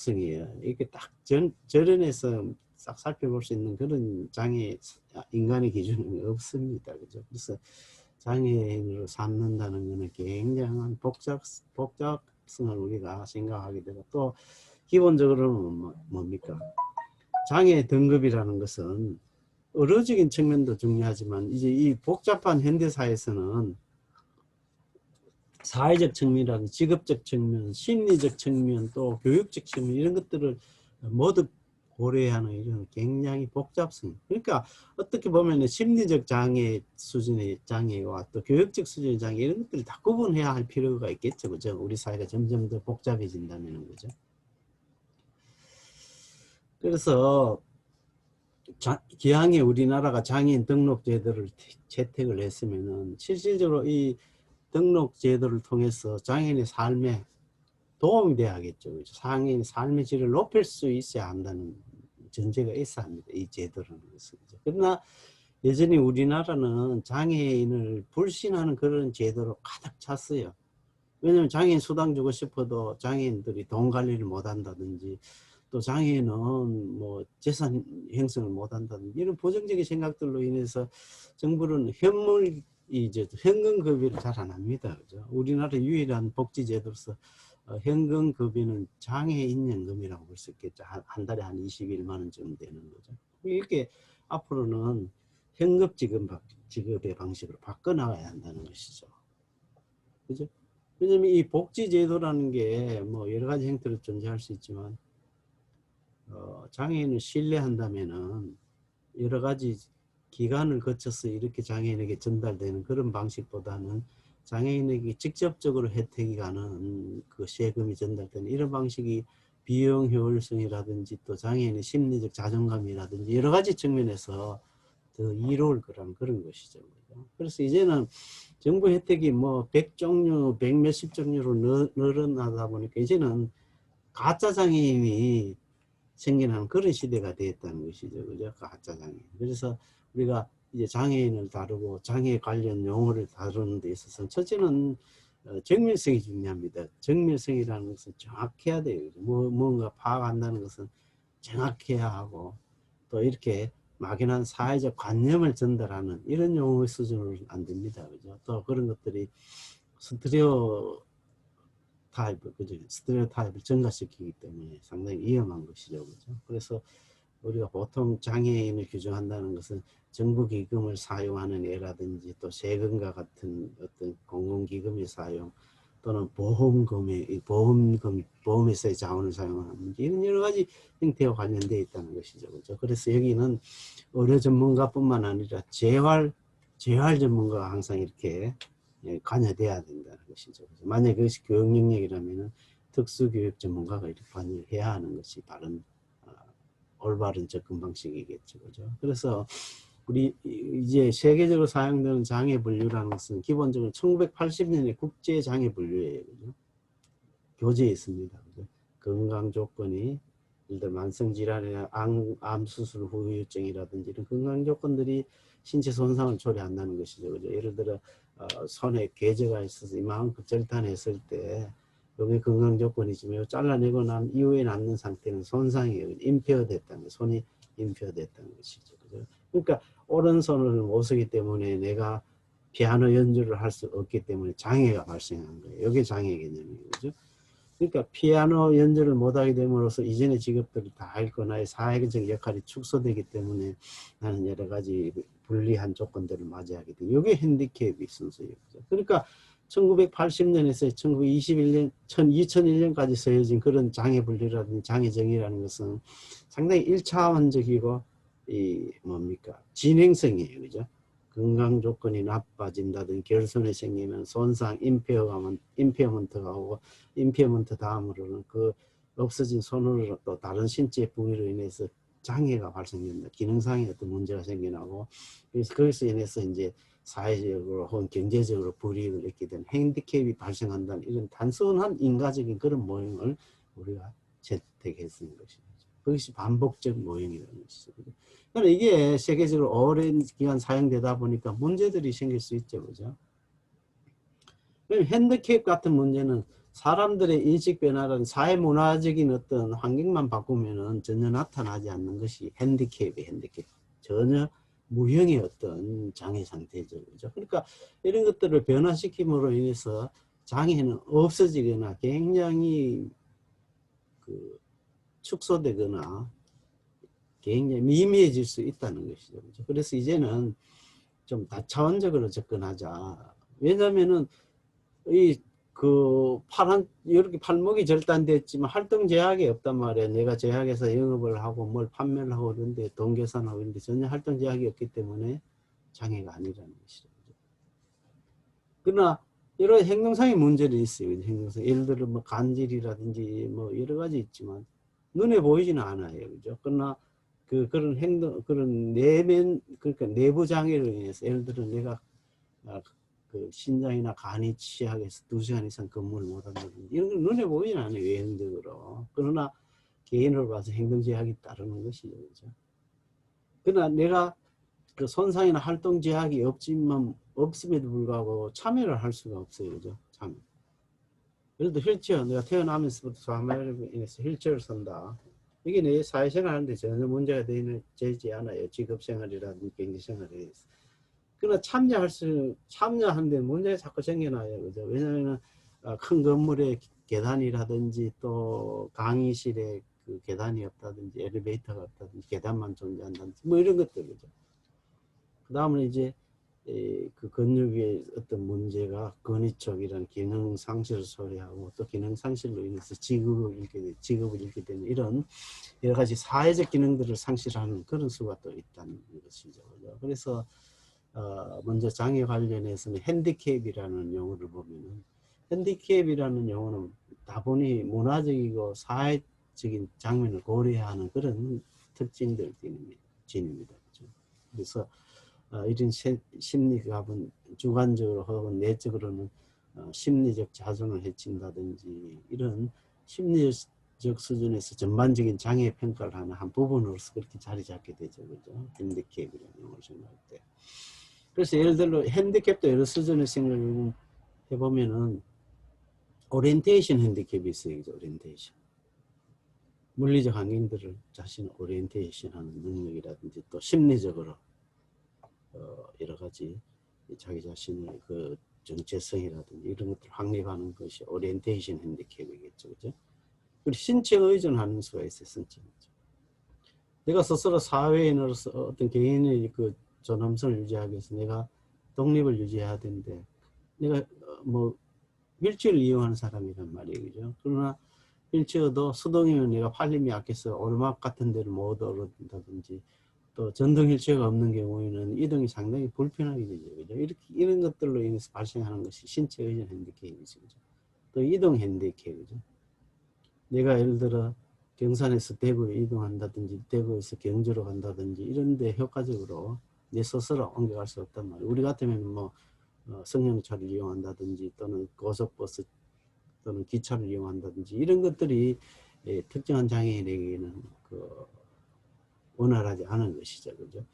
성이에요. 이게 딱 절연해서 싹 살펴볼 수 있는 그런 장애, 인간의 기준은 없습니다. 그죠? 그래서 장애인으로 삼는다는 것은 굉장한 복잡성을 우리가 생각하게 되고, 또 기본적으로는 뭡니까? 장애 등급이라는 것은 의료적인 측면도 중요하지만, 이제 이 복잡한 현대사에서는 사회적 측면이라든지 직업적 측면, 심리적 측면, 또 교육적 측면, 이런 것들을 모두 고려하는 이런 굉장히 복잡성. 그러니까 어떻게 보면 심리적 장애 수준의 장애와 또 교육적 수준의 장애, 이런 것들을 다 구분해야 할 필요가 있겠죠. 그죠? 우리 사회가 점점 더 복잡해진다면, 그죠? 그래서 기왕에 우리나라가 장애인 등록 제도를 채택을 했으면은, 실질적으로 이 등록 제도를 통해서 장애인의 삶에 도움이 돼야겠죠. 장애인의 삶의 질을 높일 수 있어야 한다는 전제가 있어야 합니다. 이 제도라는 것은. 그러나 여전히 우리나라는 장애인을 불신하는 그런 제도로 가득 찼어요. 왜냐하면 장애인 수당 주고 싶어도 장애인들이 돈 관리를 못한다든지, 또 장애인은 뭐 재산 형성을 못한다든지, 이런 부정적인 생각들로 인해서 정부는 현금급여를 잘 안 합니다. 그죠? 우리나라 유일한 복지제도로서 현금급여는 장애인연금이라고 볼 수 있겠죠. 한 달에 한 21만 원 정도 되는 거죠. 이렇게 앞으로는 현금 지급의 방식으로 바꿔나가야 한다는 것이죠. 그죠? 왜냐면 이 복지제도라는 게 뭐 여러 가지 형태로 존재할 수 있지만, 장애인을 신뢰한다면은 여러 가지 기관을 거쳐서 이렇게 장애인에게 전달되는 그런 방식보다는 장애인에게 직접적으로 혜택이 가는 그 세금이 전달되는 이런 방식이 비용 효율성이라든지 또 장애인의 심리적 자존감이라든지 여러 가지 측면에서 더 이로울 거라는 그런 것이죠. 그래서 이제는 정부 혜택이 뭐 100종류, 100몇십 종류로 늘어나다 보니까 이제는 가짜 장애인이 생겨나는 그런 시대가 되었다는 것이죠. 그죠? 가짜 장애인. 그래서 우리가 이제 장애인을 다루고 장애 관련 용어를 다루는 데 있어서 첫째는 정밀성이 중요합니다. 정밀성이라는 것은 정확해야 돼요. 뭔가 파악한다는 것은 정확해야 하고, 또 이렇게 막연한 사회적 관념을 전달하는 이런 용어 수준으로는 안 됩니다. 그죠? 또 그런 것들이 스테레오타입을 증가시키기 때문에 상당히 위험한 것이죠. 그죠? 그래서 우리가 보통 장애인을 규정한다는 것은 정부기금을 사용하는 애라든지, 또 세금과 같은 어떤 공공기금의 사용, 또는 보험에서의 자원을 사용하는 문제, 이런 여러 가지 형태와 관련되어 있다는 것이죠. 그죠? 그래서 여기는 의료 전문가뿐만 아니라 재활 전문가가 항상 이렇게 관여돼야 된다는 것이죠. 만약 그것이 교육 영역이라면 특수교육 전문가가 이렇게 관여를 해야 하는 것이 바른 올바른 접근 방식이겠죠. 그죠? 그래서 우리 이제 세계적으로 사용되는 장애 분류라는 것은 기본적으로 1980년에 국제 장애 분류예요. 그죠? 교재에 있습니다. 그죠? 건강 조건이 예를 들어 만성 질환이나 암 수술 후유증이라든지 이런 건강 조건들이 신체 손상을 초래한다는 것이죠. 그죠? 예를 들어 손에 괴저가 있어서 이만큼 절단했을 때 여기 건강 조건이지만 잘라내고 난 이후에 남는 상태는 손상이에요. 임페어 됐다는 거, 손이 임페어 됐다는 것이죠. 그죠? 그러니까 오른손을 못 쓰기 때문에 내가 피아노 연주를 할 수 없기 때문에 장애가 발생한 거예요. 이게 장애 개념이에요. 그죠? 그러니까 피아노 연주를 못하게 됨으로써 이전의 직업들을 다 잃고 나의 사회적 역할이 축소되기 때문에 나는 여러 가지 불리한 조건들을 맞이하게 돼. 이게 핸디캡이 순서예요. 그러니까 1980년에서 1921년, 2001년까지 쓰여진 그런 장애 분류라든지 장애 정의라는 것은 상당히 1차원적이고 진행성이에요. 그죠? 건강 조건이 나빠진다든지 결손이 생기면 손상, 임페어먼트가 오고, 임페어먼트 다음으로는 그 없어진 손으로 또 다른 신체 부위로 인해서 장애가 발생된다. 기능상의 어떤 문제가 생겨나고, 그래서 거기서 인해서 이제 사회적으로 혹은 경제적으로 불이익을 얻게 된 핸디캡이 발생한다는 이런 단순한 인과적인 그런 모형을 우리가 채택했는 것이죠. 그것이 반복적 모형이라는 것이죠. 그러니까 이게 세계적으로 오랜 기간 사용되다 보니까 문제들이 생길 수 있죠. 그죠? 핸디캡 같은 문제는 사람들의 인식 변화는 사회 문화적인 어떤 환경만 바꾸면은 전혀 나타나지 않는 것이 핸디캡이 핸디캡. 전혀 무형의 어떤 장애 상태죠. 그죠? 그러니까 이런 것들을 변화시킴으로 인해서 장애는 없어지거나 굉장히 그 축소되거나 굉장히 미미해질 수 있다는 것이죠. 그죠? 그래서 이제는 좀 다차원적으로 접근하자. 왜냐면은 이렇게 팔목이 절단됐지만 활동 제약이 없단 말이야. 내가 제약에서 영업을 하고 뭘 판매를 하고 그러는데 돈 계산하고 있는데 전혀 활동 제약이 없기 때문에 장애가 아니라는 것이죠. 그러나 이런 행동상의 문제는 있어요. 행동상. 예를 들어 뭐 간질이라든지 뭐 여러 가지 있지만 눈에 보이지는 않아요. 그죠? 그러나 그런 행동, 그런 그러니까 내부 장애로 인해서 예를 들어 내가 그 신장이나 간이 취약해서 2시간 이상 근무를 못한다든지 이런 건 눈에 보이지는 않아요. 외형적으로. 그러나 개인으로 봐서 행동 제약이 따르는 것이죠. 그죠? 그러나 내가 그 손상이나 활동 제약이 없음에도 불구하고 참여를 할 수가 없어요. 그죠? 참여. 예를 들어 휠체어, 내가 태어나면서부터 좌말로 인해서 휠체어를 쓴다. 이게 내 사회생활 하는데 전혀 문제가 되지 않아요. 직업생활이라든지 경제생활에 대해서. 그러나 참여하는데 문제가 자꾸 생겨나요. 그죠? 왜냐면은 큰 건물의 계단이라든지 또 강의실에 그 계단이 없다든지 엘리베이터가 없다든지 계단만 존재한다든지 뭐 이런 것들. 그죠? 그 다음은 이제 그 근육의 어떤 문제가 근위척이라는 기능 상실을 소리하고 또 기능 상실로 인해서 직업을 잃게 되는 이런 여러 가지 사회적 기능들을 상실하는 그런 수가 또 있다는 것이죠. 그래서 먼저 장애 관련해서는 핸디캡이라는 용어를 보면은 핸디캡이라는 용어는 다분히 문화적이고 사회적인 장면을 고려하는 그런 특징들을 지닙니다. 그래서 이런 심리학은 주관적으로 혹은 내적으로는 심리적 자존을 해친다든지 이런 심리적 수준에서 전반적인 장애 평가를 하는 한 부분으로서 그렇게 자리 잡게 되죠. 그죠? 핸디캡이라는 용어를 생각할 때. 그래서 예를 들어 핸디캡도 여러 수준을 생각해 보면은 오리엔테이션 핸디캡이 있어요. 그죠? 오리엔테이션. 물리적 환경들을 자신을 오리엔테이션 하는 능력이라든지 또 심리적으로 여러 가지 자기 자신의 그 정체성이라든지 이런 것들을 확립하는 것이 오리엔테이션 핸디캡이겠죠. 그죠? 그리고 신체 의존하는 수가 있어요. 신체 의존. 내가 스스로 사회인으로서 어떤 개인의 그 존엄성을 유지하기 위해서 내가 독립을 유지해야 되는데 내가 뭐 휠체어를 이용하는 사람이란 말이에요. 그죠? 그러나 휠체어도 수동이면 내가 팔림이 약해서 오르막 같은 데를 못 오른다든지 또 전동 휠체어가 없는 경우에는 이동이 상당히 불편하게 되죠. 그죠? 이런 것들로 인해서 발생하는 것이 신체 의존 핸디캡이죠. 또 이동 핸디캡이죠. 내가 예를 들어 경산에서 대구에 이동한다든지 대구에서 경주로 간다든지 이런 데 효과적으로 내 스스로 옮겨갈 수 없단 말이에요. 우리 같으면 뭐 승용차를 이용한다든지 또는 고속버스 또는 기차를 이용한다든지 이런 것들이 특정한 장애인에게는 원활하지 않은 것이죠. 그죠?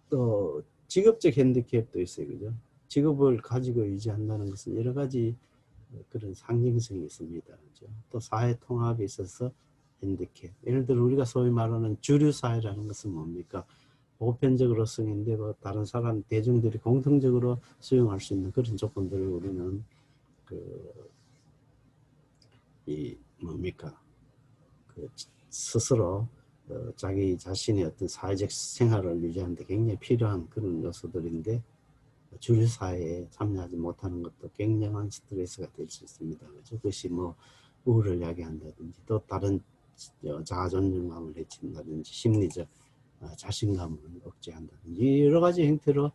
또 직업적 핸디캡도 있어요. 그죠? 직업을 가지고 유지한다는 것은 여러 가지 그런 상징성이 있습니다. 그죠? 또 사회 통합에 있어서 핸디캡. 예를 들어 우리가 소위 말하는 주류 사회라는 것은 뭡니까? 보편적으로 쓰인데 다른 사람 대중들이 공통적으로 수용할 수 있는 그런 조건들을 우리는 뭡니까? 스스로 자기 자신의 어떤 사회적 생활을 유지하는 데 굉장히 필요한 그런 요소들인데 주류 사회에 참여하지 못하는 것도 굉장한 스트레스가 될 수 있습니다. 그렇죠? 그것이 뭐 우울을 야기한다든지 또 다른 자아존중감을 해친다든지 심리적 자신감을 억제한다든지 여러 가지 형태로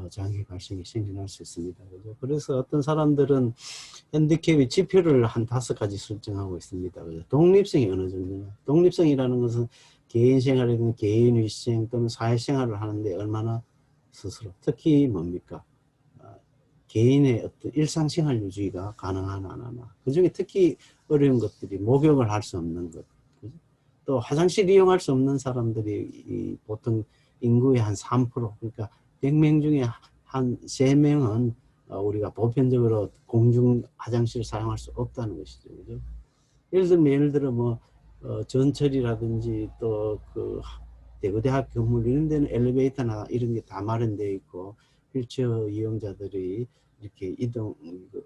장애 발생이 생겨날 수 있습니다. 그죠? 그래서 어떤 사람들은 핸디캡의 지표를 한 5가지 설정하고 있습니다. 그죠? 독립성이 어느 정도냐? 독립성이라는 것은 개인 생활이든 개인 위생 또는 사회생활을 하는데 얼마나 스스로 특히 뭡니까? 개인의 어떤 일상생활 유지가 가능하나 안 하나. 그 중에 특히 어려운 것들이 목욕을 할 수 없는 것. 그죠? 또 화장실 이용할 수 없는 사람들이 보통 인구의 한 3%, 그러니까 100명 중에 한 3명은 우리가 보편적으로 공중 화장실을 사용할 수 없다는 것이죠. 그죠? 예를 들어 뭐 전철이라든지 또 그 대구대학 건물 이런 데는 엘리베이터나 이런 게 다 마련되어 있고 휠체어 이용자들이 이렇게 이동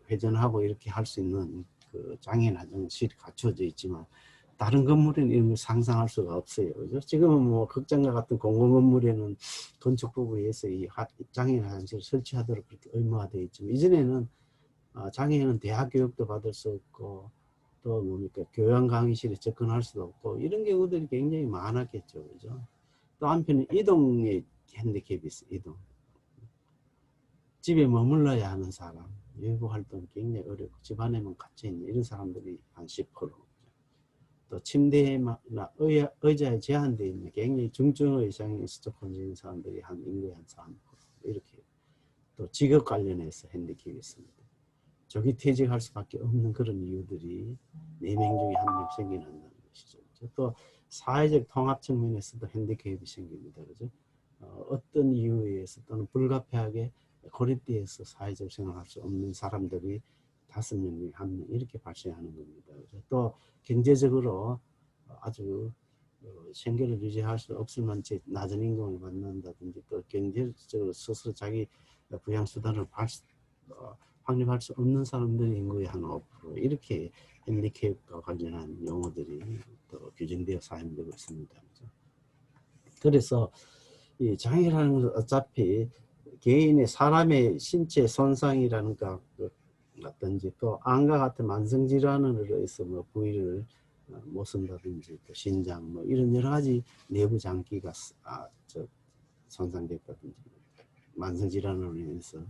회전하고 이렇게 할 수 있는 그 장애인 화장실이 갖춰져 있지만 다른 건물에는 이런 걸 상상할 수가 없어요. 그죠? 지금은 뭐 극장과 같은 공공 건물에는 건축부에 의해서 이 장애인 화장실을 설치하도록 그렇게 의무화되어 있지만 이전에는 장애인은 대학 교육도 받을 수 없고 또 뭡니까 교양 강의실에 접근할 수도 없고 이런 경우들이 굉장히 많았겠죠. 그죠? 또 한편에 이동의 핸디캡이 있어. 이동. 집에 머물러야 하는 사람, 외부 활동 굉장히 어렵고 집안에만 갇혀있는 이런 사람들이 한 10%. 또 침대나 의자에 제한되어 있는 굉장히 중증의 이상의 스토커인 사람들이 한 인구의 한 3%. 이렇게 또 직업 관련해서 핸디캡이 있습니다. 조기 퇴직할 수밖에 없는 그런 이유들이 4명 중에 1명 생겨난다는 것이죠. 또 사회적 통합 측면에서도 핸디캡이 생깁니다. 그죠? 어떤 이유에 의해서 또는 불가피하게 고립되어서 사회적 생활할 수 없는 사람들이 5명 중에 1명 이렇게 발생하는 겁니다. 그죠? 또 경제적으로 아주 생계를 유지할 수 없을 만치 낮은 임금을 받는다든지 또 경제적으로 스스로 자기 부양수단을 확립할 수 없는 사람들이 인구의 한 5% 이렇게 핸디캡과 관련한 용어들이 또 규정되어 사용되고 있습니다. 그래서 이 장애라는 것은 어차피 개인의 사람의 신체 손상이라는가 같든지 또 암과 같은 만성 질환으로 해서 뭐 부위를 못 쓴다든지 또 신장 뭐 이런 여러 가지 내부 장기가 손상됐다든지 만성 질환으로 인해서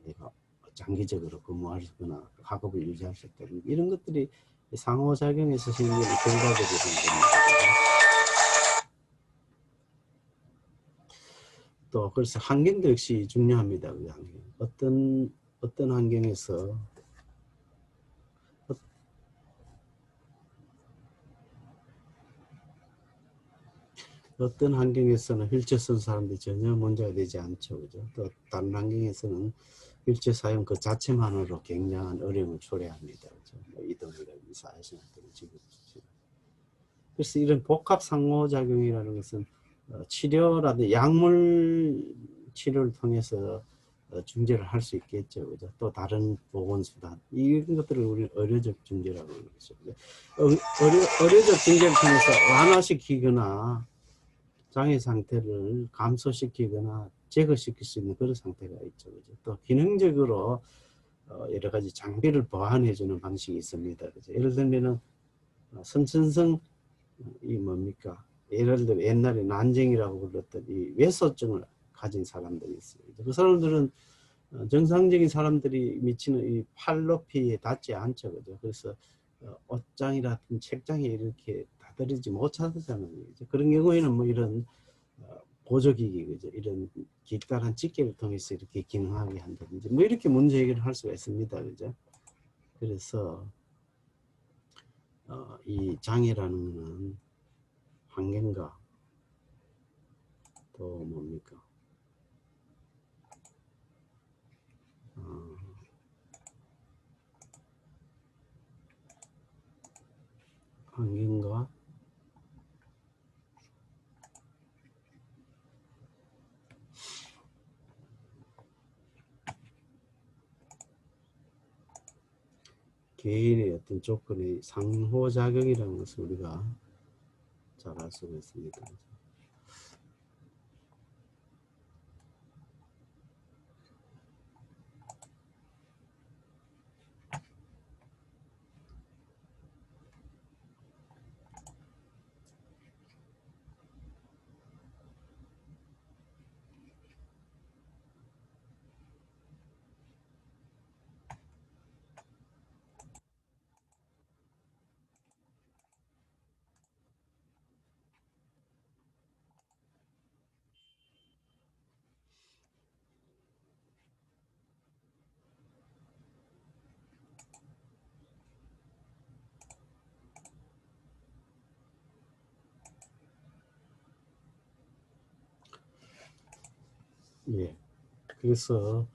내가 장기적으로 근무하거나 학업을 유지할 수 있다든지 이런 것들이 상호작용해서 생기는 결과들이 된 겁니다. 또 그래서 환경도 역시 중요합니다. 그 환경. 어떤 환경에서 어떤 환경에서는 휠체어 쓴 사람들이 전혀 문제가 되지 않죠. 그죠? 또 다른 환경에서는 휠체어 사용 그 자체만으로 굉장한 어려움을 초래합니다. 그죠? 뭐 이동이라든지 사회생활 등을 지금. 그래서 이런 복합 상호작용이라는 것은 치료라든지 약물 치료를 통해서 중재를 할 수 있겠죠. 그죠? 또 다른 보건수단 이런 것들을 우리는 의료적 중재라고 하는 거죠. 의료적 중재를 통해서 완화시키거나 장애 상태를 감소시키거나 제거시킬 수 있는 그런 상태가 있죠. 그죠? 또 기능적으로 여러 가지 장비를 보완해주는 방식이 있습니다. 그죠? 예를 들면은 선천성 이 뭡니까? 예를 들어 옛날에 난쟁이라고 불렀던 이 외소증을 가진 사람들이 있어요. 그 사람들은 정상적인 사람들이 미치는 이 팔 높이에 닿지 않죠. 그죠? 그래서 옷장이라든 책장에 이렇게 다다르지 못하잖아요. 그런 경우에는 뭐 이런 보조기기, 그죠? 이런 기타란 집게를 통해서 이렇게 기능하게 한다든지 뭐 이렇게 문제 해결을 할 수가 있습니다. 그죠? 그래서 이 장애라는 것은 환경과 또 뭡니까? 환경과 개인의 어떤 조건의 상호작용이라는 것을 우리가 잘 알 수가 있습니다. 예. 그래서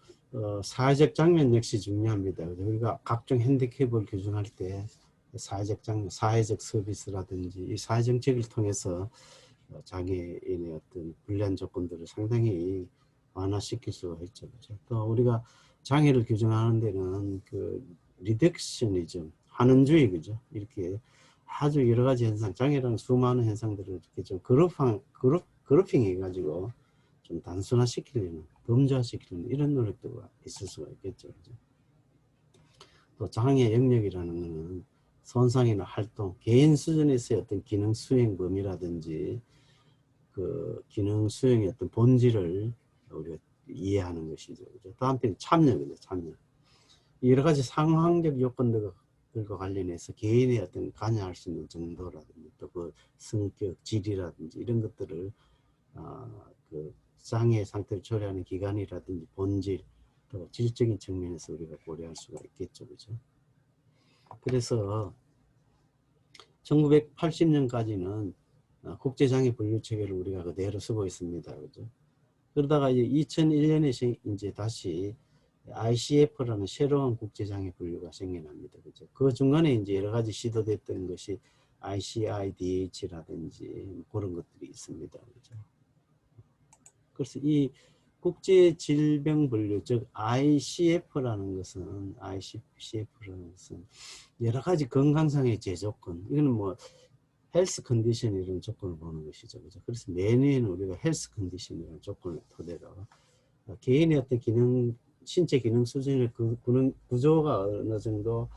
사회적 장면 역시 중요합니다. 우리가 각종 핸디캡을 규정할 때 사회적 장면, 사회적 서비스라든지 이 사회 정책을 통해서 장애인의 어떤 불리한 조건들을 상당히 완화시킬 수가 있죠. 그렇죠? 또 우리가 장애를 규정하는 데는 그 리덕셔니즘, 한원주의, 그죠? 이렇게 아주 여러 가지 현상, 장애라는 수많은 현상들을 이렇게 좀 그룹핑 해가지고 좀 단순화시키려는, 범죄화시키려는 이런 노력도 있을 수가 있겠죠. 그죠? 또 장애 영역이라는 것은 손상이나 활동, 개인 수준에서의 어떤 기능 수행 범위라든지 그 기능 수행의 어떤 본질을 우리가 이해하는 것이죠. 그죠? 또 한편 참여입니다. 참여. 여러 가지 상황적 요건들과 관련해서 개인의 어떤 관여할 수 있는 정도라든지 또 그 성격, 질이라든지 이런 것들을 그 장애 상태를 초래하는 기간이라든지 본질 또 질적인 측면에서 우리가 고려할 수가 있겠죠. 그죠? 그래서 1980년까지는 국제장애 분류 체계를 우리가 그대로 쓰고 있습니다. 그죠? 그러다가 이제 2001년에 이제 다시 ICF라는 새로운 국제장애 분류가 생겨납니다. 그죠? 그 중간에 이제 여러 가지 시도됐던 것이 ICIDH라든지 그런 것들이 있습니다. 그죠? 그래서 이 국제질병분류, 즉 ICF라는 것은 여러 가지 건강상의 제조건, 이거는 뭐 헬스 컨디션 이런 조건을 보는 것이죠. 그죠? 그래서 매년 우리가 헬스 컨디션이라는 조건을 토대로 개인의 어떤 기능, 신체 기능 수준의 그 구조가 어느 정도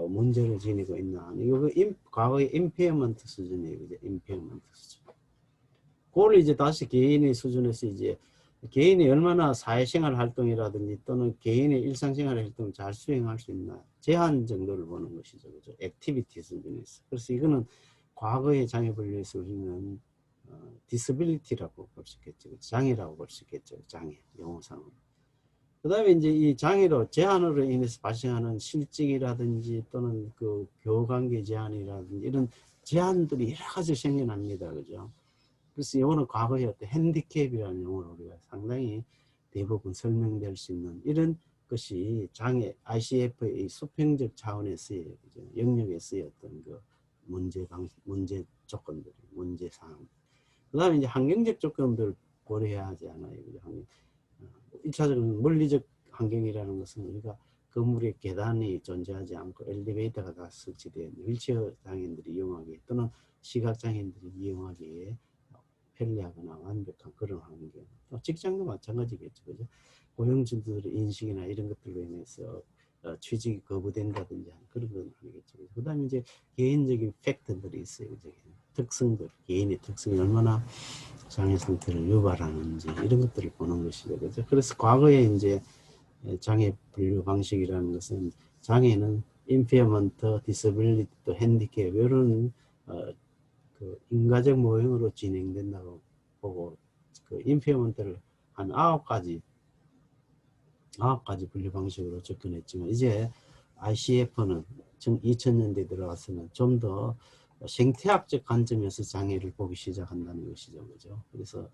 문제를 지니고 있나. 이거 과거의 임페어먼트 수준이에요. 그죠? 임페어먼트 수준. 그걸 이제 다시 개인의 수준에서 이제 개인이 얼마나 사회생활 활동이라든지 또는 개인의 일상생활 활동을 잘 수행할 수 있나 제한 정도를 보는 것이죠. 그죠? 액티비티 수준에서. 그래서 이거는 과거의 장애 분류에서 우리는 디스빌리티라고 볼 수 있겠죠. 장애라고 볼 수 있겠죠. 장애, 용어상으로. 그 다음에 이제 이 장애로, 제한으로 인해서 발생하는 실직이라든지 또는 그 교우관계 제한이라든지 이런 제한들이 여러 가지 생겨납니다. 그죠? 그래서 이거는 과거의 어떤 핸디캡이라는 용어로 우리가 상당히 대부분 설명될 수 있는 이런 것이 장애, ICF의 수평적 차원에서의 그죠? 영역에서의 어떤 그 문제 조건들, 문제 사항. 그 다음에 이제 환경적 조건들을 고려해야 하지 않아요. 1차적으로 물리적 환경이라는 것은 우리가 건물에 계단이 존재하지 않고 엘리베이터가 다 설치되어 있는 휠체어 장애인들이 이용하기에 또는 시각장애인들이 이용하기에 편리하거나 완벽한 그런 환경. 또 직장도 마찬가지겠죠. 그죠? 고용주들의 인식이나 이런 것들로 인해서 취직이 거부된다든지 그런 건 아니겠죠. 그 다음에 이제 개인적인 팩터들이 있어요. 이제 특성들, 개인의 특성이 얼마나 장애 상태를 유발하는지 이런 것들을 보는 것이죠. 그죠? 그래서 과거에 이제 장애 분류 방식이라는 것은 장애는 impairment, disability, 또 handicap 이런 그 인과적 모형으로 진행된다고 보고 그 impairment를 한 9가지 분류 방식으로 접근했지만 이제 ICF는 2000년대 들어와서는 좀 더 생태학적 관점에서 장애를 보기 시작한다는 것이죠. 그죠? 그래서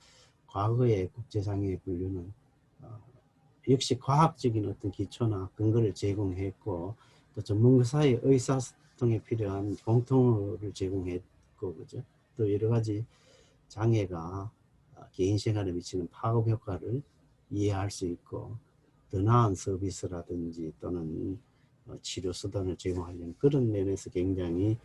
과거의 국제장애 분류는 역시 과학적인 어떤 기초나 근거를 제공했고 또 전문가 사이 의사소통에 필요한 공통어를 제공했고 그죠? 또 여러 가지 장애가 개인 생활에 미치는 파급 효과를 이해할 수 있고 더 나은 서비스라든지 또는 치료 수단을 제공하려는 그런 면에서 굉장히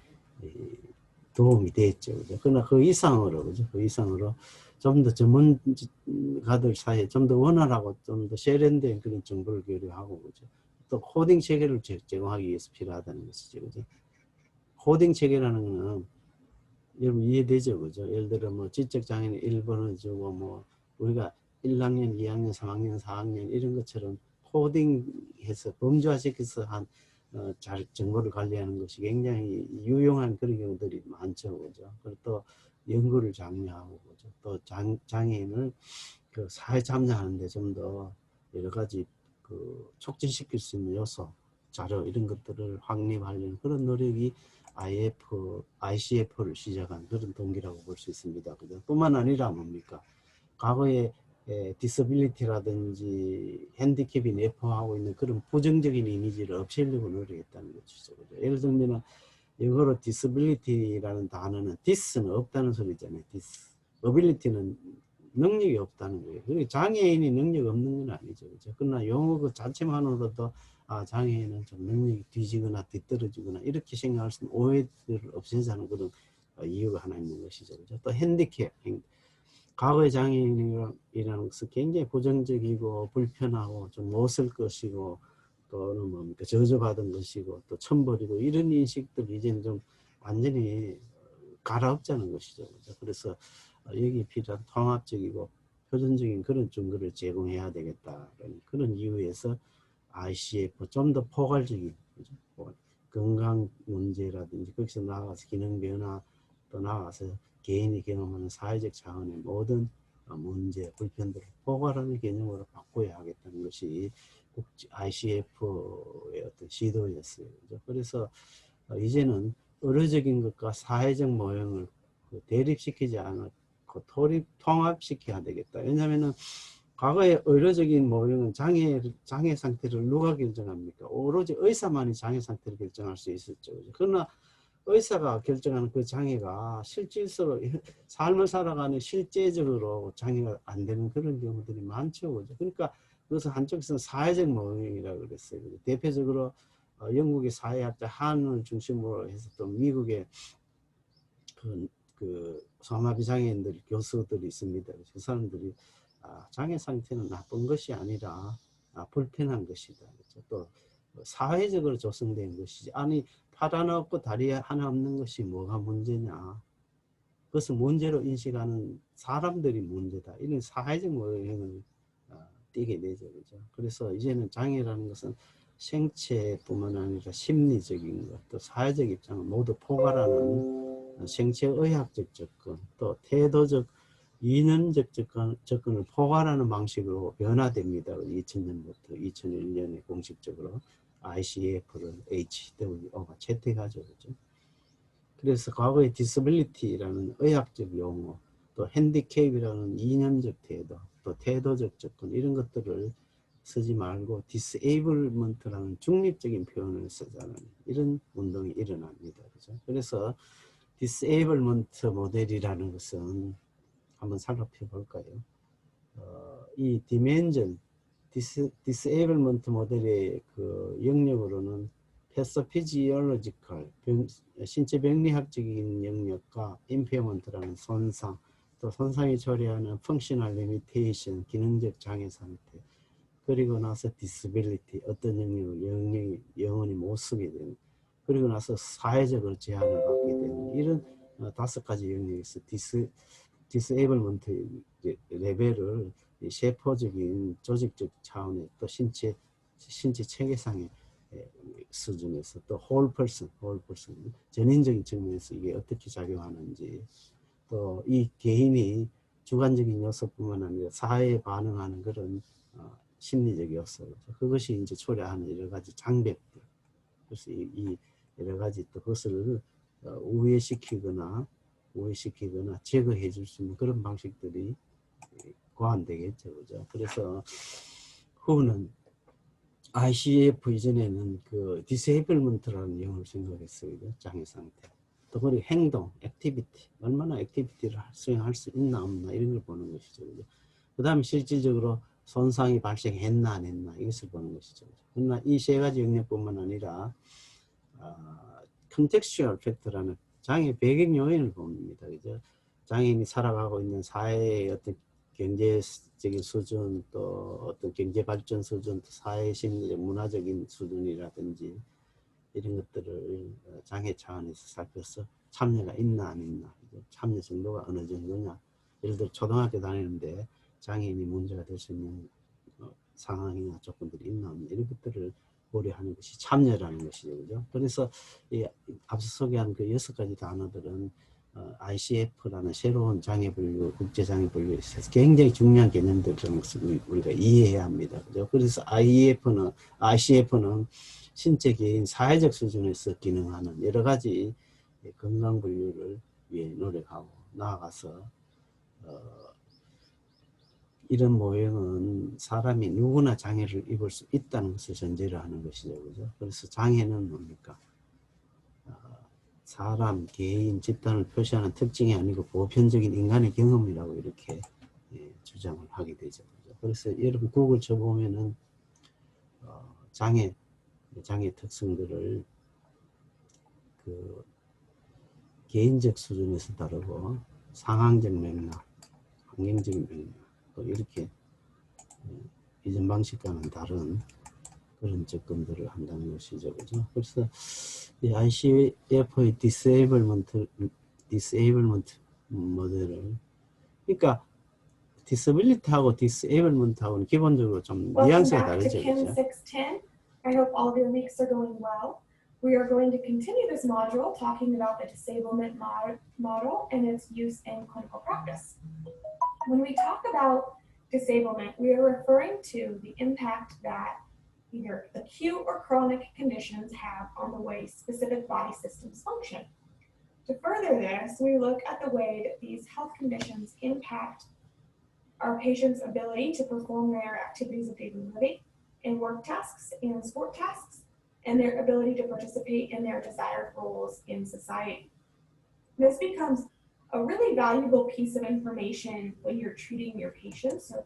도움이 됐죠. 그죠? 그러나 그 이상으로, 그죠? 그 이상으로 좀 더 전문가들 사이에 좀 더 원활하고 좀 더 세련된 그런 정보를 교류하고, 그죠? 또 코딩 체계를 제공하기 위해서 필요하다는 것이죠. 그죠? 코딩 체계라는 거는 여러분 이해되죠? 그죠? 예를 들어 뭐 지적장애는 1번을 주고 뭐 우리가 1학년, 2학년, 3학년, 4학년 이런 것처럼 코딩해서 범죄화시켜서 잘 정보를 관리하는 것이 굉장히 유용한 그런 경우들이 많죠. 그죠? 그리고 또 연구를 장려하고, 그죠? 또 장애인을 그 사회 참여하는데 좀 더 여러 가지 그 촉진시킬 수 있는 요소, 자료 이런 것들을 확립하려는 그런 노력이 ICF를 시작한 그런 동기라고 볼 수 있습니다. 그죠? 뿐만 아니라 뭡니까? 과거에 디서빌리티라든지 핸디캡이 내포하고 있는 그런 부정적인 이미지를 없애려고 노력했다는 것이죠. 예를 들면 영어로 disability라는 단어는 dis는 없다는 소리잖아요. dis. ability는 능력이 없다는 거예요. 그러니까 장애인이 능력 없는 건 아니죠. 그죠? 그러나 용어 그 자체만으로도 장애인은 좀 능력이 뒤지거나 뒤떨어지거나 이렇게 생각할 수 있는 오해들을 없애자는 그런 이유가 하나 있는 것이죠. 그죠? 또 핸디캡, 과거의 장애인이라는 것은 굉장히 부정적이고 불편하고 좀 못쓸 것이고 또는 뭡니까 저주받은 것이고 또 천벌이고 이런 인식들 이제는 좀 완전히 갈아엎자는 것이죠. 그래서 여기 필요한 통합적이고 표준적인 그런 증거를 제공해야 되겠다라는 그런 이유에서 ICF 좀 더 포괄적인 그죠? 건강 문제라든지 거기서 나아가서 기능 변화 또 나아가서 개인이 경험하는 사회적 차원의 모든 문제, 불편들을 포괄하는 개념으로 바꿔야 하겠다는 것이 ICF의 어떤 시도였어요. 그죠? 그래서 이제는 의료적인 것과 사회적 모형을 대립시키지 않고 통합시켜야 되겠다. 왜냐하면 과거의 의료적인 모형은 장애 상태를 누가 결정합니까? 오로지 의사만이 장애 상태를 결정할 수 있었죠. 그러나 의사가 결정하는 그 장애가 실질적으로 삶을 살아가는 실제적으로 장애가 안 되는 그런 경우들이 많죠. 그죠? 그러니까 그것은 한쪽에서는 사회적 모형이라고 그랬어요. 대표적으로 영국의 사회학자 한을 중심으로 해서 또 미국의 그 소아마비 장애인들 교수들이 있습니다. 그 사람들이 장애 상태는 나쁜 것이 아니라 불편한 것이다. 그렇죠? 또 사회적으로 조성된 것이지. 아니 팔 하나 없고 다리 하나 없는 것이 뭐가 문제냐. 그것을 문제로 인식하는 사람들이 문제다. 이런 사회적 모형을 띄게 되죠. 그죠? 그래서 이제는 장애라는 것은 생체뿐만 아니라 심리적인 것, 또 사회적 입장을 모두 포괄하는 생체의학적 접근, 또 태도적, 이념적 접근을 포괄하는 방식으로 변화됩니다. 2000년부터 2001년에 공식적으로 ICF를 HWO가 채택하죠. 그죠? 그래서 과거의 disability라는 의학적 용어, 또 핸디캡이라는 이념적 태도, 또 태도적 접근 이런 것들을 쓰지 말고 disablement라는 중립적인 표현을 쓰자는 이런 운동이 일어납니다. 그죠? 그래서 disablement 모델이라는 것은 한번 살펴볼까요? 이 dimension, disablement 모델의 그 영역으로는 패서피지올로지컬, 신체 병리학적인 영역과 impairment라는 손상, 또 손상이 초래하는 functional limitation, 기능적 장애 상태, 그리고 나서 disability, 어떤 영역을 영원히 못 쓰게 되는, 그리고 나서 사회적으로 제한을 받게 되는 이런 5가지 영역에서 디스에이블먼트 레벨을 세포적인 조직적 차원의 또 신체 체계상의 수준에서 또 홀 퍼슨 전인적인 측면에서 이게 어떻게 작용하는지 또 이 개인이 주관적인 요소뿐만 아니라 사회에 반응하는 그런 심리적 요소 그것이 이제 초래하는 여러 가지 장벽들 그래서 이 여러 가지 또 그것을 우회시키거나 제거해 줄 수 있는 그런 방식들이 고안되겠죠. 그죠? 그래서 후는 ICF 이전에는 그 disablement라는 용어를 생각했어요. 장애 상태. 또 그리고 행동, 액티비티. 얼마나 액티비티를 수행할 수 있나 없나 이런 걸 보는 것이죠. 그 다음에 실질적으로 손상이 발생했나 안 했나 이것을 보는 것이죠. 그러나 이 3가지 영역뿐만 아니라 contextual factor라는 장애 배경 요인을 봅니다. 그죠? 장애인이 살아가고 있는 사회의 어떤 경제적인 수준, 또 어떤 경제 발전 수준, 또 사회 심리적 문화적인 수준이라든지 이런 것들을 장애 차원에서 살펴서 참여가 있나 안 있나, 참여 정도가 어느 정도냐. 예를 들어 초등학교 다니는데 장애인이 문제가 될 수 있는 상황이나 조건들이 있나 없나 이런 것들을 고려하는 것이 참여라는 것이죠. 그죠? 그래서 이 앞서 소개한 그 6가지 단어들은 ICF라는 새로운 장애 분류, 국제 장애 분류에 있어서 굉장히 중요한 개념들이라는 것을 우리가 이해해야 합니다. 그죠? 그래서 ICF는 신체 개인 사회적 수준에서 기능하는 여러 가지 건강 분류를 위해 노력하고 나아가서 이런 모형은 사람이 누구나 장애를 입을 수 있다는 것을 전제로 하는 것이죠. 그죠? 그래서 장애는 뭡니까? 사람, 개인, 집단을 표시하는 특징이 아니고 보편적인 인간의 경험이라고 이렇게 주장을 하게 되죠. 그래서 여러분 구글 쳐보면은 장애 특성들을 그 개인적 수준에서 다르고 상황적 맥락, 환경적인 맥락 또 이렇게 이전 방식과는 다른 그런 접근들을 한다는 것이죠. 그죠? 그래서 이 ICF의 디세이블먼트 모델을 그러니까 디서빌리티하고 디세이블먼트하고는 기본적으로 좀 뉘앙스가 다르죠. Chem 그죠? 610. I hope all of your weeks are going well. We are going to continue this module talking about the disablement model and its use in clinical practice. When we talk about disablement, we are referring to the impact that either acute or chronic conditions have on the way specific body systems function. To further this, we look at the way that these health conditions impact our patients' ability to perform their activities of daily living in work tasks and sport tasks, and their ability to participate in their desired roles in society. This becomes a really valuable piece of information when you're treating your patients. So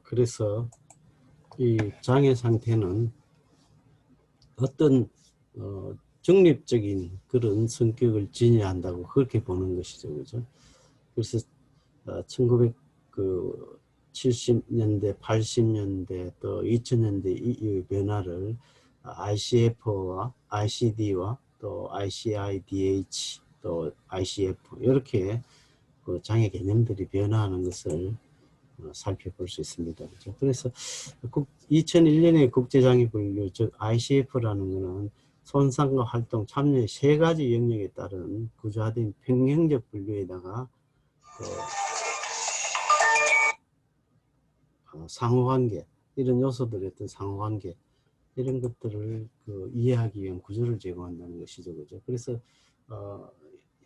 그래서 이 장애 상태는 어떤 중립적인 그런 성격을 지녀한다고 그렇게 보는 것이죠. 그죠? 그래서 1970년대, 80년대 또 2000년대 이후의 변화를 ICF와 ICD와 또 ICIDH 또 ICF 이렇게 그 장애 개념들이 변화하는 것을 살펴볼 수 있습니다. 그렇죠? 그래서 2001년에 국제장애분류 즉 ICF라는 것은 손상과 활동, 참여의 세 가지 영역에 따른 구조화된 평형적 분류에다가 상호관계 이런 요소들의 어떤 상호관계 이런 것들을 이해하기 위한 구조를 제공한다는 것이죠. 그죠? 그래서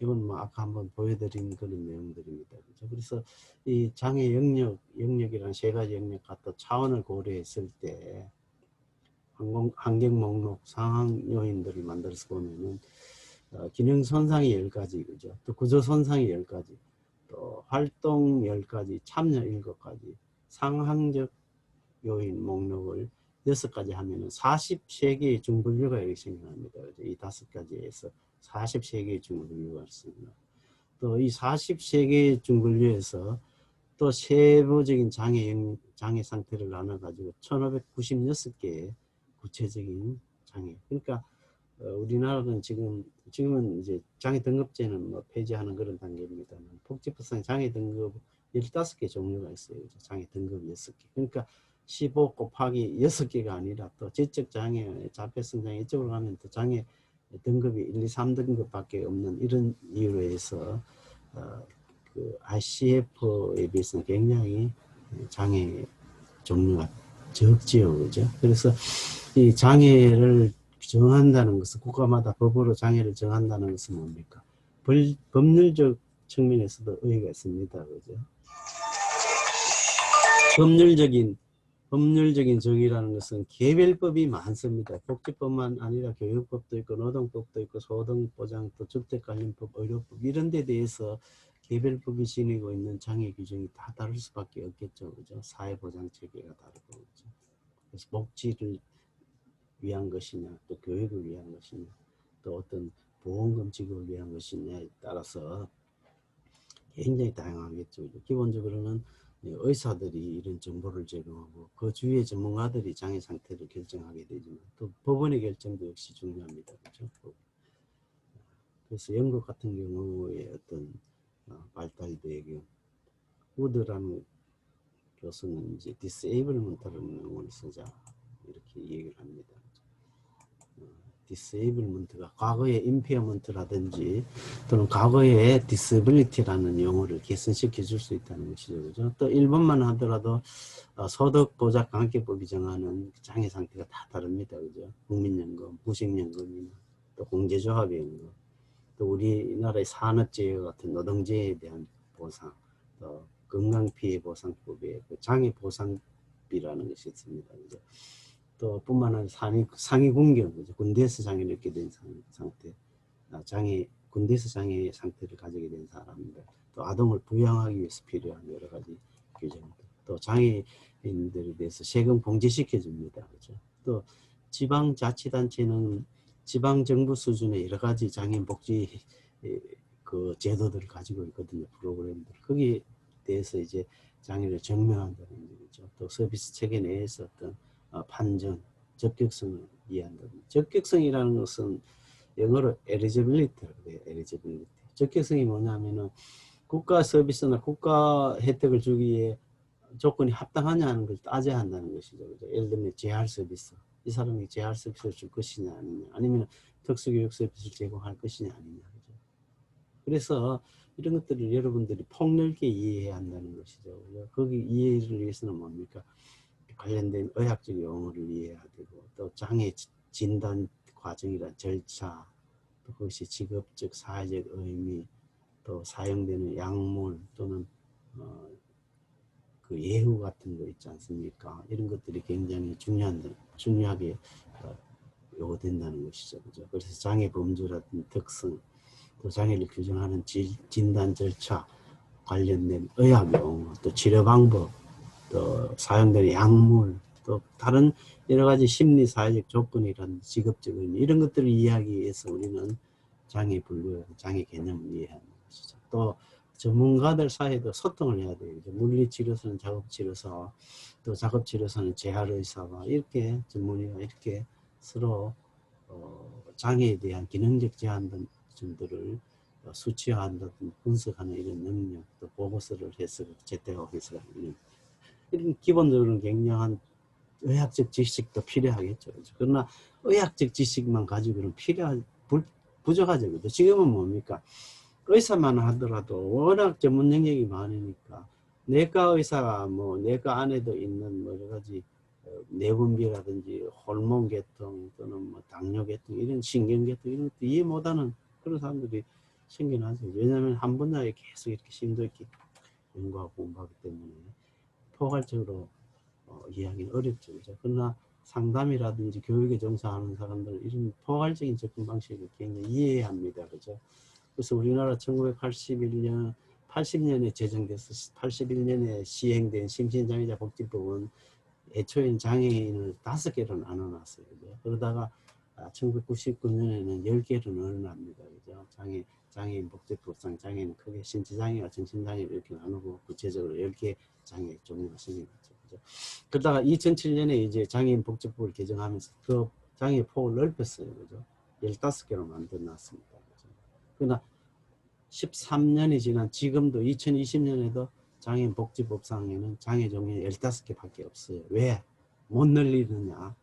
이건 뭐 아까 한번 보여드린 그런 내용들입니다. 그죠? 그래서 이 장애 영역이란 세 가지 영역과 또 차원을 고려했을 때 환경 목록 상황 요인들을 만들어서 보면은 기능 손상이 10가지, 그죠? 또 구조 손상이 10가지, 또 활동 10가지, 참여 7가지, 상황적 요인 목록을 6가지 하면은 43개의 중분류가 여기 생겨납니다. 이 5가지에서 43개의 중분류가 있습니다. 또 이 43개의 중분류에서 또 세부적인 장애 상태를 나눠가지고 1596개의 구체적인 장애. 그러니까 우리나라는 지금은 이제 장애 등급제는 뭐 폐지하는 그런 단계입니다만 복지법상 장애 등급 15개 종류가 있어요. 장애 등급 6개. 그러니까 15 곱하기 6개가 아니라 또 지적 장애, 자폐성 장애 이쪽으로 가면 또 장애 등급이 1, 2, 3등급밖에 없는 이런 이유로 해서 그 ICF에 비해서는 굉장히 장애 종류가 적지요, 그죠? 그래서 이 장애를 정한다는 것은 국가마다 법으로 장애를 정한다는 것은 뭡니까? 법률적 측면에서도 의의가 있습니다, 그죠? 법률적인 정의라는 것은 개별법이 많습니다. 복지법만 아니라 교육법도 있고 노동법도 있고 소득보장법, 주택관련법, 의료법 이런 데 대해서 개별법이 지니고 있는 장애 규정이 다 다를 수밖에 없겠죠. 그죠? 사회보장체계가 다르고 그죠? 그래서 복지를 위한 것이냐 또 교육을 위한 것이냐 또 어떤 보험금 지급을 위한 것이냐에 따라서 굉장히 다양하겠죠. 기본적으로는 의사들이 이런 정보를 제공하고 그 주위의 전문가들이 장애 상태를 결정하게 되지만 또 법원의 결정도 역시 중요합니다. 그렇죠? 그래서 영국 같은 경우에 어떤 발달이 되고 우드라는 교수는 이제 disablement라는 용어를 쓰자 이렇게 얘기를 합니다. disablement가 과거의 impairment라든지 또는 과거의 disability라는 용어를 개선시켜 줄 수 있다는 것이죠. 그죠? 또 일본만 하더라도 소득 보장 관계법이 정하는 장애 상태가 다 다릅니다. 그죠? 국민연금, 무식연금이나 또 공제조합연금, 또 우리나라의 산업재해 같은 노동재해에 대한 보상, 또 건강피해 보상법에 그 장애 보상비라는 것이 있습니다. 그죠? 또 뿐만 아니라 상위 군경, 군대에서 장애를 입게 된 상태, 군대에서 장애 상태를 가지게 된 사람들, 또 아동을 부양하기 위해서 필요한 여러 가지 규정들, 또 장애인들에 대해서 세금 공제시켜 줍니다. 그렇죠? 또 지방자치단체는 지방정부 수준의 여러 가지 장애인 복지 그 제도들을 가지고 있거든요. 프로그램들. 거기에 대해서 이제 장애를 증명한다는 얘기죠. 또 서비스 체계 내에서 어떤 판정, 적격성을 이해한다. 적격성이라는 것은 영어로 eligibility라고 해요. eligibility. 적격성이 뭐냐면은 국가 서비스나 국가 혜택을 주기에 조건이 합당하냐 하는 걸 따져야 한다는 것이죠. 그죠? 예를 들면 재활 서비스. 이 사람이 재활 서비스를 줄 것이냐 아니냐, 아니면 특수교육 서비스를 제공할 것이냐 아니냐. 그죠? 그래서 이런 것들을 여러분들이 폭넓게 이해해야 한다는 것이죠. 그죠? 거기 이해를 위해서는 뭡니까? 관련된 의학적 용어를 이해해야 되고, 또 장애 진단 과정이란 절차, 또 그것이 직업적 사회적 의미, 또 사용되는 약물 또는 그 예후 같은 거 있지 않습니까? 이런 것들이 굉장히 중요하게 요구된다는 것이죠. 그죠? 그래서 장애 범주라든 특성, 또 장애를 규정하는 진단 절차, 관련된 의학 용어, 또 치료 방법, 또 사용되는 약물, 또 다른 여러 가지 심리 사회적 조건이라든지 직업적 의미, 이런 것들을 이해하기 위해서 우리는 장애 분류, 장애 개념을 이해하는 것이죠. 또 전문가들 사이에도 소통을 해야 돼요. 물리치료사는 작업치료사, 또 작업치료사는 재활의사가 이렇게 전문의가 이렇게 서로 장애에 대한 기능적 제한 점들을 수치화한다든지 분석하는 이런 능력, 또 보고서를 해서 채택하고 해석하는 이런 기본적으로는 굉장한 의학적 지식도 필요하겠죠. 그러나 의학적 지식만 가지고는 부족하죠. 그죠? 지금은 뭡니까? 의사만 하더라도 워낙 전문 영역이 많으니까 내과 의사가 뭐 내과 안에도 있는 여러 가지 내분비라든지 호르몬 계통 또는 뭐 당뇨 계통 이런 신경 계통 이런 것도 이해 못하는 그런 사람들이 생겨나죠. 왜냐하면 한 분야에 계속 이렇게 심도 있게 연구하고 공부하기 때문에 포괄적으로 이해하기는 어렵죠. 그죠? 그러나 상담이라든지 교육에 종사하는 사람들은 이런 포괄적인 접근 방식을 굉장히 이해해야 합니다. 그죠? 그래서 우리나라 1981년, 80년에 제정돼서 81년에 시행된 심신장애자 복지법은 애초에는 장애인을 5개로 나눠놨어요. 그죠? 그러다가 1999년에는 10개로 늘어납니다. 그죠? 장애인 복지법상 장애인은 크게 신체장애와 정신장애를 이렇게 나누고 구체적으로 10개 장애 종류가 생겨났죠. 그죠? 그러다가 2007년에 이제 장애인 복지법을 개정하면서 그 장애 폭을 넓혔어요. 그죠? 15개로 만들어놨습니다. 그죠? 그러나 13년이 지난 지금도 2020년에도 장애인 복지법상에는 장애 종류 15개밖에 없어요. 왜? 못 늘리느냐?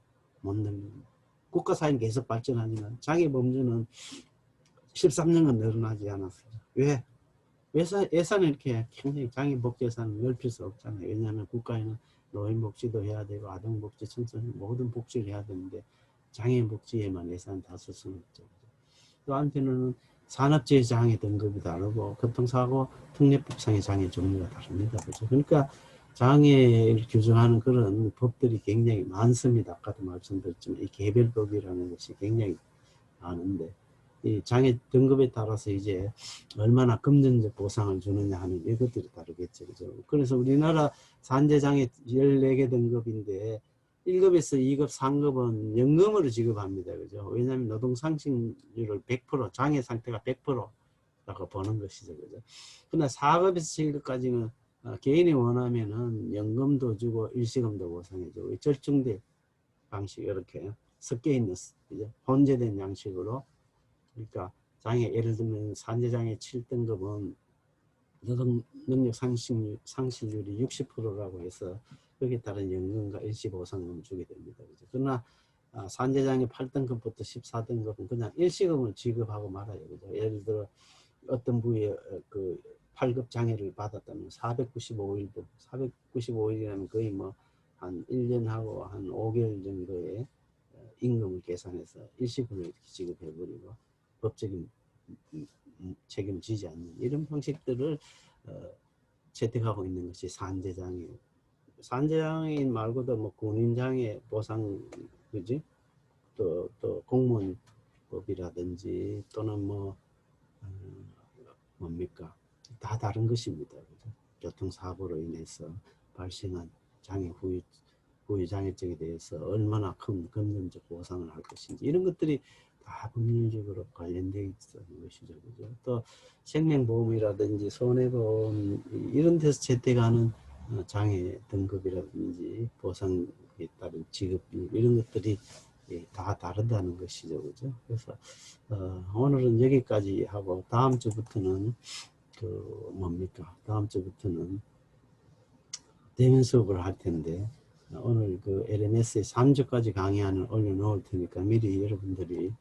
못 늘리느냐. 국가사회는 계속 발전하지만 장애 범주는 13년간 늘어나지 않았어요. 왜? 예산을 이렇게 굉장히 장애인 복지 예산을 넓힐 수 없잖아요. 왜냐하면 국가에는 노인 복지도 해야 되고 아동 복지, 청소년 모든 복지를 해야 되는데 장애인 복지에만 예산 다 쓸 수는 없죠. 또 한편으로는 산업재해 장애 등급이 다르고 교통사고 특례법상의 장애 종류가 다릅니다. 그렇죠? 그러니까 장애를 규정하는 그런 법들이 굉장히 많습니다. 아까도 말씀드렸지만 이 개별법이라는 것이 굉장히 많은데 이 장애 등급에 따라서 이제 얼마나 금전적 보상을 주느냐 하는 이것들이 다르겠죠. 그죠? 그래서 우리나라 산재장애 14개 등급인데 1급에서 2급, 3급은 연금으로 지급합니다. 그죠? 왜냐하면 노동상실률을 100%, 장애 상태가 100%라고 보는 것이죠. 그죠? 그러나 4급에서 7급까지는 개인이 원하면은 연금도 주고 일시금도 보상해주고 절충대 방식 이렇게 섞여 있는, 그죠? 혼재된 양식으로 그러니까 장애, 예를 들면 산재장애 7등급은 노동 능력 상실률이 60%라고 해서 거기에 따른 연금과 일시보상금을 주게 됩니다. 그죠? 그러나 산재장애 8등급부터 14등급은 그냥 일시금을 지급하고 말아요. 그죠? 예를 들어 어떤 부위에 그 8급 장애를 받았다면 495일도 495일이라면 거의 뭐 한 1년하고 한 5개월 정도의 임금을 계산해서 일시금을 이렇게 지급해버리고 법적인 책임을 지지 않는 이런 방식들을 채택하고 있는 것이 산재장애. 산재장애인 말고도 뭐 군인장애 보상, 그지? 또 공무원법이라든지 또는 뭐 뭡니까? 다 다른 것입니다. 그죠? 교통사고로 인해서 발생한 장애 후유 장애증에 대해서 얼마나 큰 금전적 보상을 할 것인지 이런 것들이 다 법률적으로 관련되어 있는 것이죠. 그죠? 또 생명보험이라든지 손해보험 이런 데서 채택하는 장애 등급이라든지 보상에 따른 지급률 이런 것들이 다 다르다는 것이죠. 그죠? 그래서 오늘은 여기까지 하고 다음 주부터는 그 뭡니까? 다음 주부터는 대면 수업을 할 텐데 오늘 그 LMS에 3주까지 강의안을 올려놓을 테니까 미리 여러분들이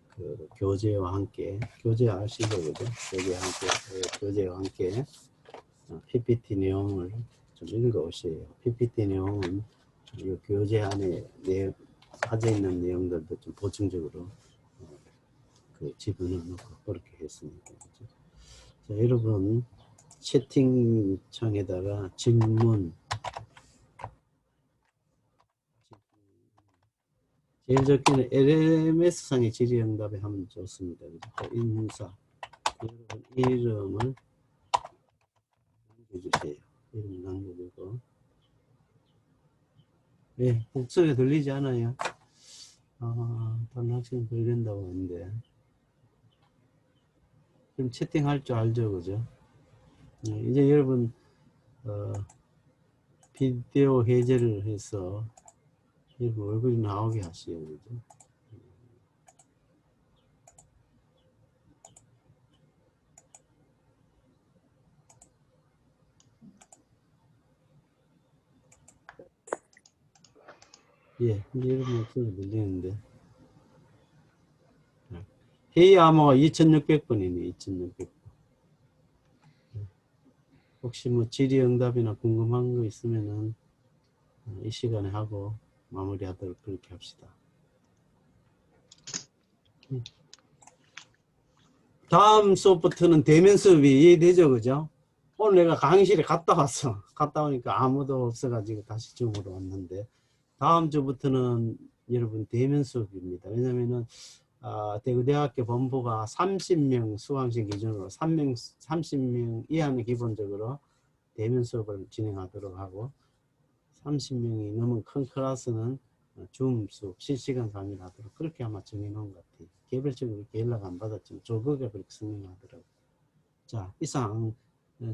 그 교재와 함께 교재 아시죠? 그죠? 교재와 함께 PPT 내용을 좀 읽어오세요. PPT 내용은 이 교재 안에 하져 있는 내용들도 좀 보충적으로 그 집어넣어 놓고 그렇게 했습니다. 그죠? 자, 여러분 채팅창에다가 질문 제일 적게는 LMS상의 질의응답에 하면 좋습니다. 그죠? 인사 여러분 이름을 남겨주세요. 이름 남겨주고 네, 목소리 들리지 않아요? 다른 학생 들린다고 하는데 좀 채팅할 줄 알죠? 그죠? 네, 이제 여러분 비디오 해제를 해서 여러분 얼굴이 나오게 하세요. 그죠? 예, 이제 여러분 목소리 들리는데 회의 암호가 2600번이네. 2600번. 혹시 뭐 질의응답이나 궁금한 거 있으면은 이 시간에 하고 마무리하도록 그렇게 합시다. 다음 수업부터는 대면 수업이 이해되죠? 그죠? 오늘 내가 강의실에 갔다 왔어. 갔다 오니까 아무도 없어가지고 다시 줌으로 왔는데 다음 주부터는 여러분 대면 수업입니다. 왜냐면은 대구대학교 본부가 30명 수강생 기준으로 30명 이하는 기본적으로 대면 수업을 진행하도록 하고 30명이 넘은 큰 클래스는 줌 수업 실시간 강의를 하도록 그렇게 아마 정해놓은 것 같아요. 개별적으로 이렇게 연락 안 받았지만 조거가 그렇게 설명하더라고요. 자, 이상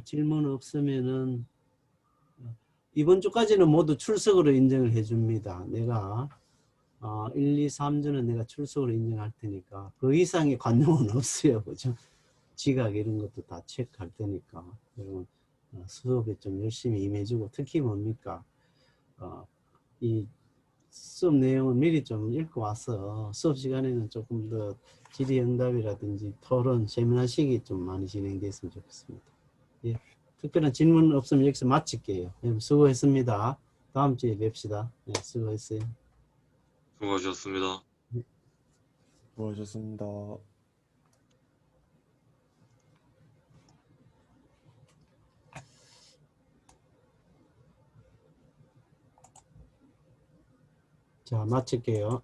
질문 없으면은 이번 주까지는 모두 출석으로 인정을 해줍니다. 내가 1, 2, 3주는 내가 출석으로 인정할 테니까 그 이상의 관용은 없어요. 그죠? 지각 이런 것도 다 체크할 테니까 여러분 수업에 좀 열심히 임해주고 특히 뭡니까? 이 수업 내용을 미리 좀 읽고 와서 수업 시간에는 조금 더 질의응답이라든지 토론, 세미나식이 좀 많이 진행됐으면 좋겠습니다. 예, 특별한 질문 없으면 여기서 마칠게요. 네, 수고했습니다. 다음 주에 뵙시다. 네, 수고했어요. 수고하셨습니다. 수고하셨습니다. 자, 마칠게요.